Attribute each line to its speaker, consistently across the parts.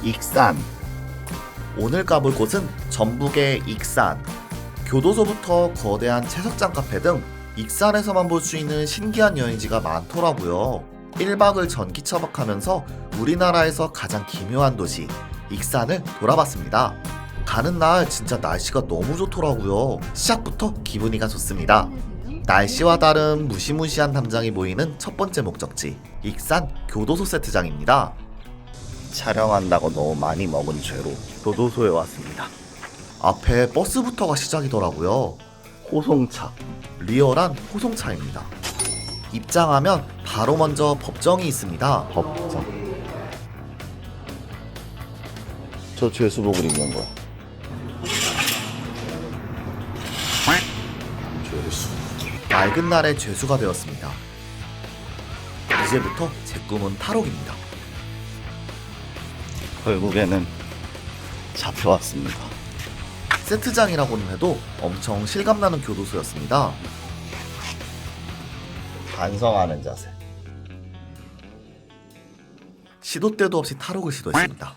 Speaker 1: 익산. 오늘 가볼 곳은 전북의 익산. 교도소부터 거대한 채석장 카페 등 익산에서만 볼 수 있는 신기한 여행지가 많더라고요. 1박을 전기차박하면서 우리나라에서 가장 기묘한 도시 익산을 돌아봤습니다. 가는 날 진짜 날씨가 너무 좋더라고요. 시작부터 기분이가 좋습니다. 날씨와 다른 무시무시한 담장이 보이는 첫 번째 목적지 익산 교도소 세트장입니다. 촬영한다고 너무 많이 먹은 죄로 교도소에 왔습니다. 앞에 버스부터가 시작이더라고요. 호송차, 리얼한 호송차입니다. 입장하면 바로 먼저 법정이 있습니다. 법정. 저 죄수복을 입는 거야. 죄수. 맑은 날에 죄수가 되었습니다. 이제부터 제 꿈은 탈옥입니다. 결국에는 잡혀왔습니다. 세트장이라고는 해도 엄청 실감나는 교도소였습니다. 반성하는 자세. 시도 때도 없이 탈옥을 시도했습니다.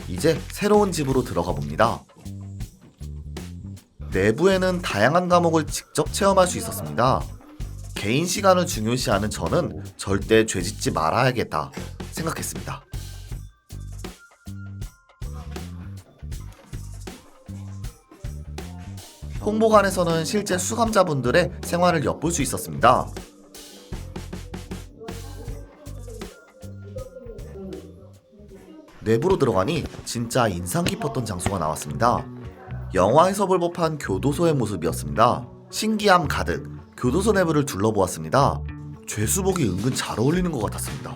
Speaker 1: 이제 새로운 집으로 들어가 봅니다. 내부에는 다양한 과목을 직접 체험할 수 있었습니다. 개인 시간을 중요시하는 저는 절대 죄짓지 말아야겠다 생각했습니다. 홍보관에서는 실제 수감자분들의 생활을 엿볼 수 있었습니다. 내부로 들어가니 진짜 인상 깊었던 장소가 나왔습니다. 영화에서 볼 법한 교도소의 모습이었습니다. 신기함 가득 교도소 내부를 둘러보았습니다. 죄수복이 은근 잘 어울리는 것 같았습니다.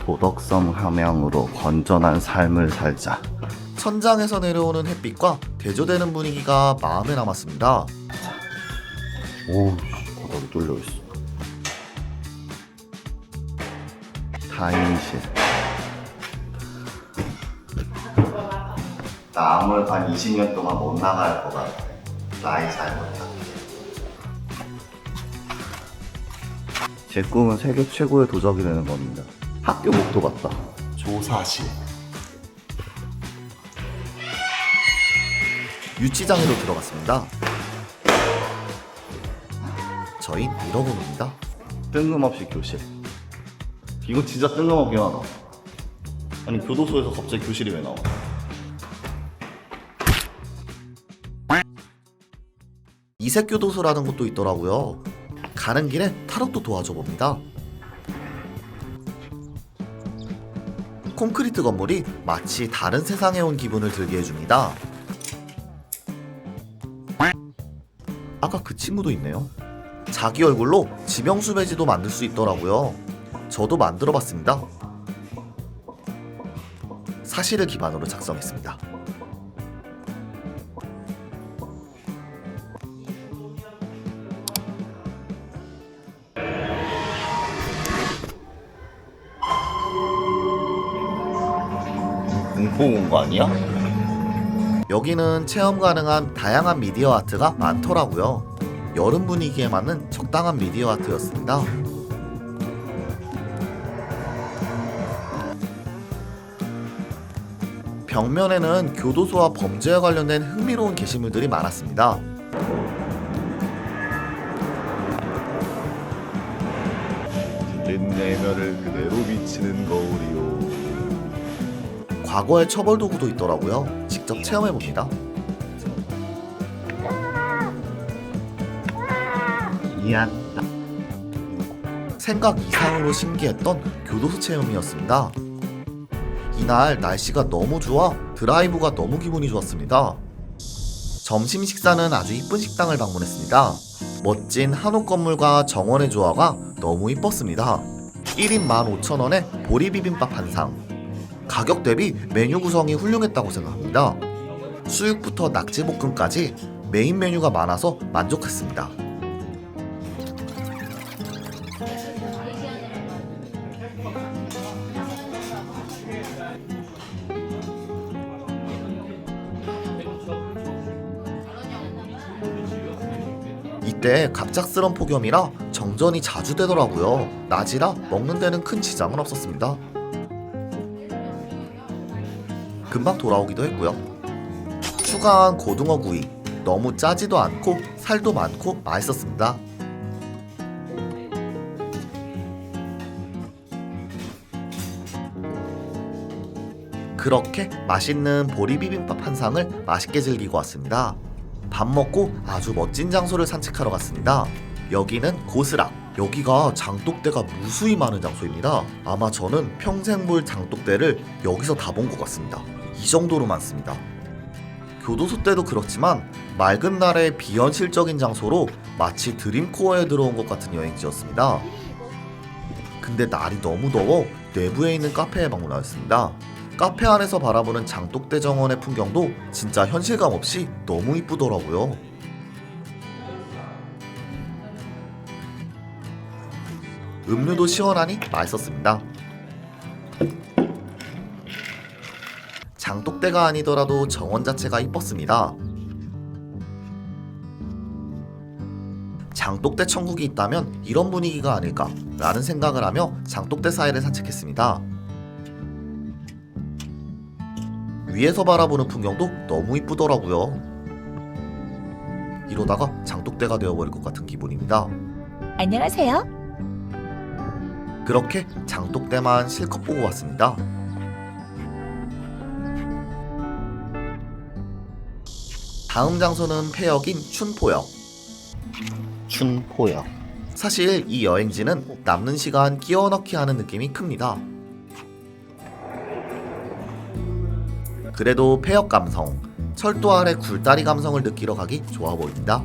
Speaker 1: 도덕성 함양으로 건전한 삶을 살자. 천장에서 내려오는 햇빛과 대조되는 분위기가 마음에 남았습니다. 오, 바닥이 뚫려있어. 타인실. 나 아무래도 한 20년 동안 못 나갈 것 같아. 나이 잘못할게. 제 꿈은 세계 최고의 도적이 되는 겁니다. 학교 목도 같다. 조사실. 유치장으로 들어갔습니다. 저희 잃어봅니다. 뜬금없이 교실. 이거 진짜 뜬금없긴 하다. 아니 교도소에서 갑자기 교실이 왜 나와? 이색교도소라는 곳도 있더라고요. 가는 길에 탈옥도 도와줘 봅니다. 콘크리트 건물이 마치 다른 세상에 온 기분을 들게 해줍니다. 아까 그 친구도 있네요. 자기 얼굴로 지명수 배지도 만들 수 있더라고요. 저도 만들어봤습니다. 사실을 기반으로 작성했습니다. 공포 온 거 아니야? 여기는 체험 가능한 다양한 미디어 아트가 많더라고요. 여름 분위기에 맞는 적당한 미디어 아트였습니다. 벽면에는 교도소와 범죄와 관련된 흥미로운 게시물들이 많았습니다.
Speaker 2: 내면을 그대로 비치는 거울이요.
Speaker 1: 과거의 처벌 도구도 있더라고요. 직접 체험해봅니다. 미안. 생각 이상으로 신기했던 교도소 체험이었습니다. 이날 날씨가 너무 좋아 드라이브가 너무 기분이 좋았습니다. 점심 식사는 아주 이쁜 식당을 방문했습니다. 멋진 한옥 건물과 정원의 조화가 너무 이뻤습니다. 1인 15,000원에 보리비빔밥 한 상. 가격 대비 메뉴 구성이 훌륭했다고 생각합니다. 수육부터 낙지볶음까지 메인 메뉴가 많아서 만족했습니다. 이때 갑작스런 폭염이라 정전이 자주 되더라고요. 낮이라 먹는 데는 큰 지장은 없었습니다. 금방 돌아오기도 했고요. 추가한 고등어 구이, 너무 짜지도 않고 살도 많고 맛있었습니다. 그렇게 맛있는 보리비빔밥 한 상을 맛있게 즐기고 왔습니다. 밥 먹고 아주 멋진 장소를 산책하러 갔습니다. 여기는 고스락. 여기가 장독대가 무수히 많은 장소입니다. 아마 저는 평생 볼 장독대를 여기서 다 본 것 같습니다. 이 정도로 많습니다. 교도소 때도 그렇지만 맑은 날의 비현실적인 장소로 마치 드림코어에 들어온 것 같은 여행지였습니다. 근데 날이 너무 더워 내부에 있는 카페에 방문하였습니다. 카페 안에서 바라보는 장독대 정원의 풍경도 진짜 현실감 없이 너무 이쁘더라고요. 음료도 시원하니 맛있었습니다. 장독대가 아니더라도 정원 자체가 이뻤습니다. 장독대 천국이 있다면 이런 분위기가 아닐까 라는 생각을 하며 장독대 사이를 산책했습니다. 위에서 바라보는 풍경도 너무 이쁘더라고요. 이러다가 장독대가 되어버릴 것 같은 기분입니다.
Speaker 3: 안녕하세요.
Speaker 1: 그렇게 장독대만 실컷 보고 왔습니다. 다음 장소는 폐역인 춘포역.
Speaker 4: 춘포역.
Speaker 1: 사실 이 여행지는 남는 시간 끼워 넣기 하는 느낌이 큽니다. 그래도 폐역 감성, 철도 아래 굴다리 감성을 느끼러 가기 좋아 보입니다.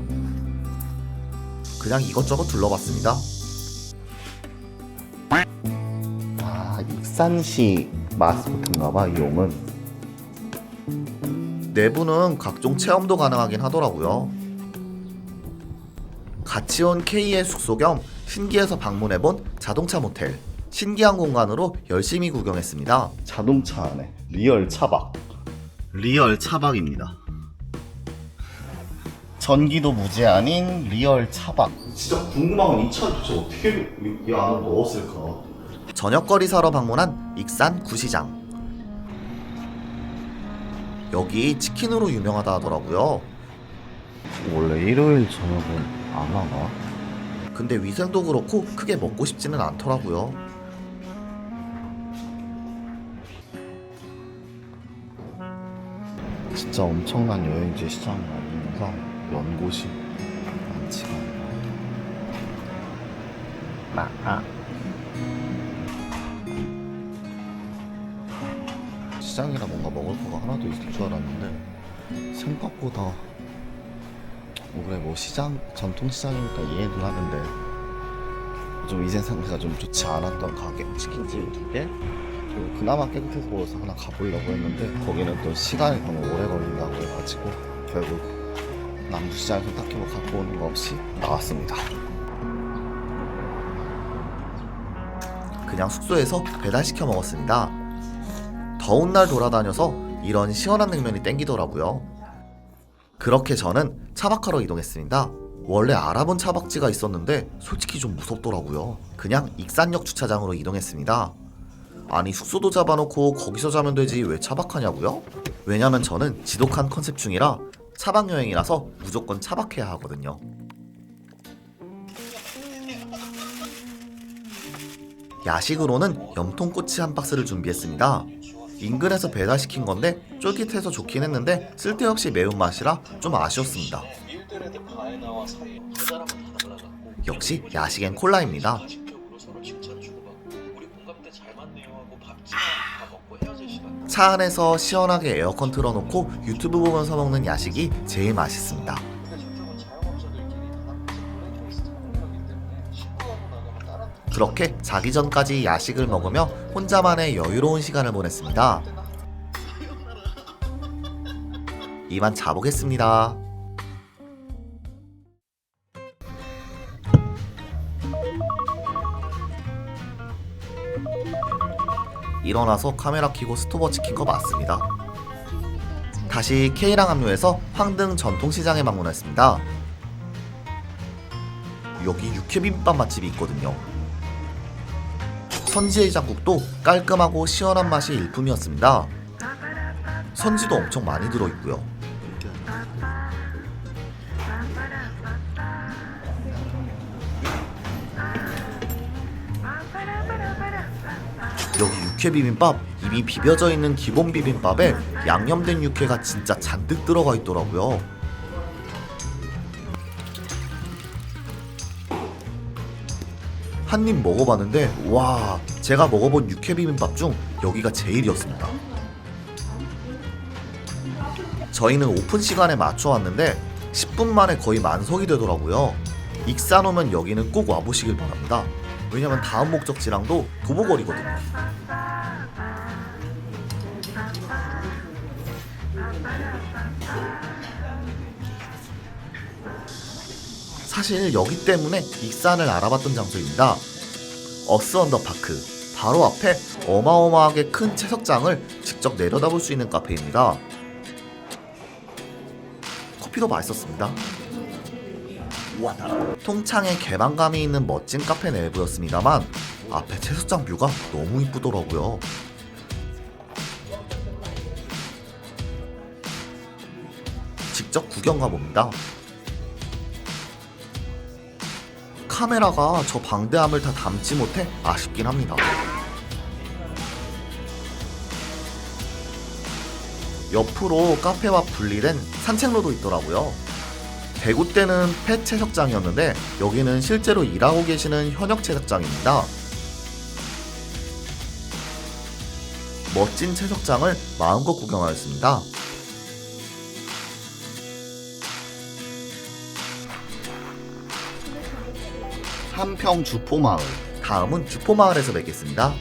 Speaker 1: 그냥 이것저것 둘러봤습니다.
Speaker 4: 아, 익산시 마스코트인가봐, 이 용은.
Speaker 1: 내부는 각종 체험도 가능하긴 하더라고요. 같이 온 K의 숙소 겸 신기해서 방문해본 자동차 모텔. 신기한 공간으로 열심히 구경했습니다.
Speaker 4: 자동차 안에 리얼 차박. 리얼 차박입니다. 전기도 무제 아닌 리얼 차박.
Speaker 2: 진짜 궁금한 건 이 차 도대체 어떻게 이 안에 넣었을까?
Speaker 1: 저녁거리 사러 방문한 익산 구시장. 여기 치킨으로 유명하다 하더라고요.
Speaker 4: 원래 일요일 저녁은 안 하나?
Speaker 1: 근데 위생도 그렇고 크게 먹고 싶지는 않더라고요.
Speaker 4: 진짜 엄청난 여행지 시장 아니면서 연곳이 많지가 않아.
Speaker 1: 시장이라 뭔가 먹을 거가 하나도 있을 줄 알았는데 생각보다
Speaker 4: 그래 뭐 시장 전통시장이니까 이해는 하는데 좀 위생 상태가 좀 좋지 않았던 가게 치킨집 두 개? 그리고 그나마 깨끗해서 보여서 하나 가보려고 했는데 거기는 또 시간이 너무 오래 걸린다고 해가지고 결국 남부시장에서 딱히 뭐 갖고 오는 거 없이 나왔습니다.
Speaker 1: 그냥 숙소에서 배달시켜 먹었습니다. 더운 날 돌아다녀서 이런 시원한 냉면이 땡기더라고요. 그렇게 저는 차박하러 이동했습니다. 원래 알아본 차박지가 있었는데 솔직히 좀 무섭더라고요. 그냥 익산역 주차장으로 이동했습니다. 아니 숙소도 잡아놓고 거기서 자면 되지 왜 차박하냐고요? 왜냐면 저는 지독한 컨셉 중이라 차박 여행이라서 무조건 차박해야 하거든요. 야식으로는 염통꼬치 한 박스를 준비했습니다. 인근에서 배달시킨 건데 쫄깃해서 좋긴 했는데 쓸데없이 매운맛이라 좀 아쉬웠습니다. 역시 야식엔 콜라입니다. 차 안에서 시원하게 에어컨 틀어놓고 유튜브 보면서 먹는 야식이 제일 맛있습니다. 그렇게 자기 전까지 야식을 먹으며 혼자만의 여유로운 시간을 보냈습니다. 이만 자보겠습니다. 일어나서 카메라 켜고 스톱워치 킨 거 맞습니다. 다시 K랑 합류해서 황등 전통시장에 방문했습니다. 여기 육회비빔밥 맛집이 있거든요. 선지의 장국도 깔끔하고 시원한 맛이 일품이었습니다. 선지도 엄청 많이 들어있고요. 여기 육회 비빔밥, 이미 비벼져 있는 기본 비빔밥에 양념된 육회가 진짜 잔뜩 들어가 있더라고요. 한 입 먹어봤는데 와, 제가 먹어본 육회 비빔밥 중 여기가 제일이었습니다. 저희는 오픈 시간에 맞춰 왔는데 10분 만에 거의 만석이 되더라고요. 익산 오면 여기는 꼭 와보시길 바랍니다. 왜냐면 다음 목적지랑도 도보거리거든요. 사실 여기 때문에 익산을 알아봤던 장소입니다. 어스 언더파크 바로 앞에 어마어마하게 큰 채석장을 직접 내려다볼 수 있는 카페입니다. 커피도 맛있었습니다. 통창에 개방감이 있는 멋진 카페 내부였습니다만 앞에 채석장 뷰가 너무 이쁘더라고요. 직접 구경 가봅니다. 카메라가 저 방대함을 다 담지 못해 아쉽긴 합니다. 옆으로 카페와 분리된 산책로도 있더라고요. 대구 때는 펫 채석장이었는데 여기는 실제로 일하고 계시는 현역 채석장입니다. 멋진 채석장을 마음껏 구경하였습니다.
Speaker 4: 한평 주포마을.
Speaker 1: 다음은 주포마을에서 뵙겠습니다.